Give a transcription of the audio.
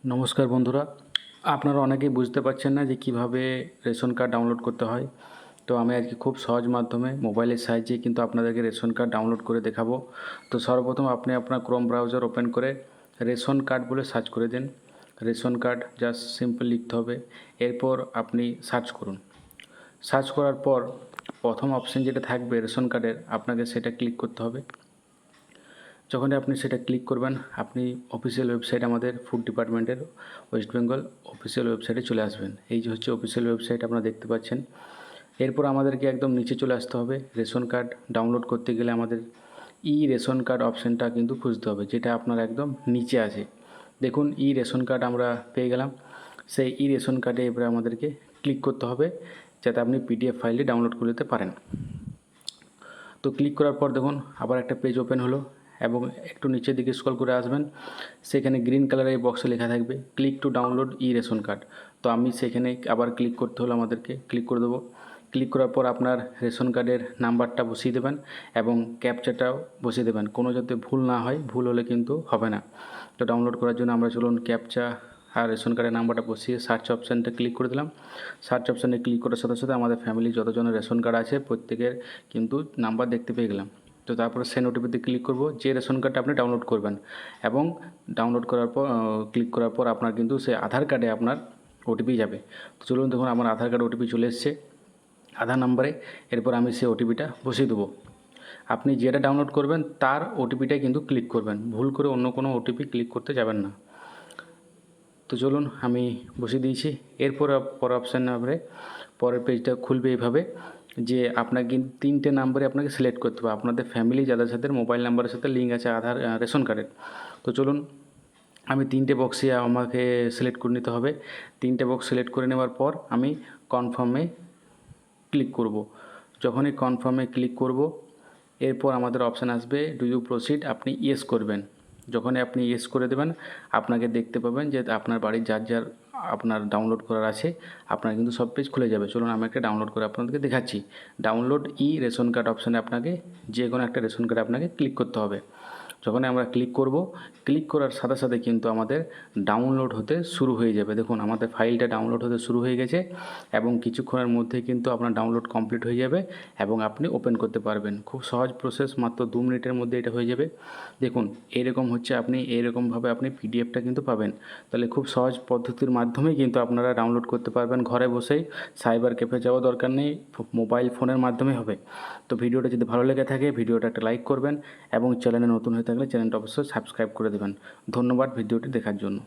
নমস্কার বন্ধুরা, আপনারা অনেকেই বুঝতে পারছেন না যে কিভাবে রেশন কার্ড ডাউনলোড করতে হয়। তো আমি আজকে খুব সহজ মাধ্যমে মোবাইলের সাহায্যে কিন্তু আপনাদেরকে রেশন কার্ড ডাউনলোড করে দেখাবো। তো সর্বপ্রথম আপনি আপনার ক্রোম ব্রাউজার ওপেন করে রেশন কার্ড বলে সার্চ করে দিন। রেশন কার্ড জাস্ট সিম্পল লিখতে হবে। এরপর আপনি সার্চ করুন। সার্চ করার পর প্রথম অপশান যেটা থাকবে রেশন কার্ডের, আপনাকে সেটা ক্লিক করতে হবে। যখনই আপনি সেটা ক্লিক করবেন, আপনি অফিসিয়াল ওয়েবসাইট আমাদের ফুড ডিপার্টমেন্টের ওয়েস্ট বেঙ্গল অফিসিয়াল ওয়েবসাইটে চলে আসবেন। এই যে হচ্ছে অফিসিয়াল ওয়েবসাইট, আপনারা দেখতে পাচ্ছেন। এরপর আমাদেরকে একদম নিচে চলে আসতে হবে। রেশন কার্ড ডাউনলোড করতে গেলে আমাদের ই রেশন কার্ড অপশানটা কিন্তু খুঁজতে হবে, যেটা আপনার একদম নিচে আছে। দেখুন, ই রেশন কার্ড আমরা পেয়ে গেলাম। সেই ই রেশন কার্ডে এবারে আমাদেরকে ক্লিক করতে হবে, যাতে আপনি পিডিএফ ফাইলটি ডাউনলোড করে নিতে পারেন। তো ক্লিক করার পর দেখুন আবার একটা পেজ ওপেন হলো এবং একটু নিচের দিকে স্ক্রল করে আসবেন। সেখানে গ্রিন কালারের বক্সে লেখা থাকবে click to download E ration card. তো আমি সেখানে আবার ক্লিক করতে হলো, আমাদেরকে ক্লিক করে দেবো। ক্লিক করার পর আপনার রেশন কার্ডের নাম্বারটা বসিয়ে দেবেন এবং ক্যাপচাটাও বসিয়ে দেবেন, কোনো যাতে ভুল না হয়। ভুল হলে কিন্তু হবে না। তো ডাউনলোড করার জন্য আমরা চলুন ক্যাপচা আর রেশন কার্ডের নাম্বারটা বসিয়ে সার্চ অপশানটা ক্লিক করে দিলাম। সার্চ অপশানে ক্লিক করার সাথে সাথে আমাদের ফ্যামিলি যতজনের রেশন কার্ড আছে প্রত্যেকের কিন্তু নাম্বার দেখতে পেয়ে গেলাম। তো তারপরে সেন্ড ওটিপিতে ক্লিক করব, যে রেশন কার্ডটা আপনি ডাউনলোড করবেন। এবং ডাউনলোড করার পর ক্লিক করার পর আপনার কিন্তু সে আধার কার্ডে আপনার ওটিপি যাবে। তো চলুন, দেখুন আমার আধার কার্ড ওটিপি চলে এসছে আধার নাম্বারে। এরপর আমি সেই ওটিপিটা বসিয়ে দেবো। আপনি যেটা ডাউনলোড করবেন তার ওটিপিটাই কিন্তু ক্লিক করবেন, ভুল করে অন্য কোনো ওটিপি ক্লিক করতে যাবেন না। তো চলুন, আমি বসিয়ে দিয়েছি। এরপর পরের অপশান নাম্বারে পরের পেজটা খুলবে এইভাবে, যে আপনাকে 3টে নাম্বারে আপনাকে সিলেক্ট করতে হবে আপনাদের ফ্যামিলি যাদের সাথে মোবাইল নাম্বারের সাথে লিঙ্ক আছে আধার রেশন কার্ডের। তো চলুন, আমি 3টে বক্সে আমাকে সিলেক্ট করে নিতে হবে। 3টে বক্স সিলেক্ট করে নেওয়ার পর আমি কনফার্মে ক্লিক করব। যখনই কনফার্মে ক্লিক করব, এরপর আমাদের অপশান আসবে ডু ইউ প্রসিড, আপনি ইয়েস করবেন। যখনই আপনি ইয়েস করে দেবেন, আপনাকে দেখতে পাবেন যে আপনার বাড়ির যার যার আপনার ডাউনলোড করার আছে, আপনার কিন্তু সব পেজ খুলে যাবে। চলুন আমি একটা ডাউনলোড করে আপনাদেরকে দেখাচ্ছি। ডাউনলোড ই রেশন কার্ড অপশানে আপনাকে যে কোনো একটা রেশন কার্ডে আপনাকে ক্লিক করতে হবে। যখন আমরা ক্লিক করব, ক্লিক করার সাথে সাথে কিন্তু আমাদের ডাউনলোড হতে শুরু হয়ে যাবে। দেখুন আমাদের ফাইলটা ডাউনলোড হতে শুরু হয়ে গেছে এবং কিছুক্ষণের মধ্যে কিন্তু আপনার ডাউনলোড কমপ্লিট হয়ে যাবে এবং আপনি ওপেন করতে পারবেন। খুব সহজ প্রসেস, মাত্র 2 মিনিটের মধ্যে এটা হয়ে যাবে। দেখুন এরকম হচ্ছে, আপনি এইরকমভাবে আপনি পিডিএফটা কিন্তু পাবেন। তাহলে খুব সহজ পদ্ধতির মাধ্যমেই কিন্তু আপনারা ডাউনলোড করতে পারবেন ঘরে বসেই। সাইবার ক্যাফে যাওয়ার দরকার নেই, মোবাইল ফোনের মাধ্যমে হবে। তো ভিডিওটা যদি ভালো লেগে থাকে ভিডিওটা একটা লাইক করবেন এবং চ্যানেলে নতুন হয়ে থাকলে চ্যানেলটা অবশ্যই সাবস্ক্রাইব করে দেবেন। ধন্যবাদ ভিডিওটি দেখার জন্য।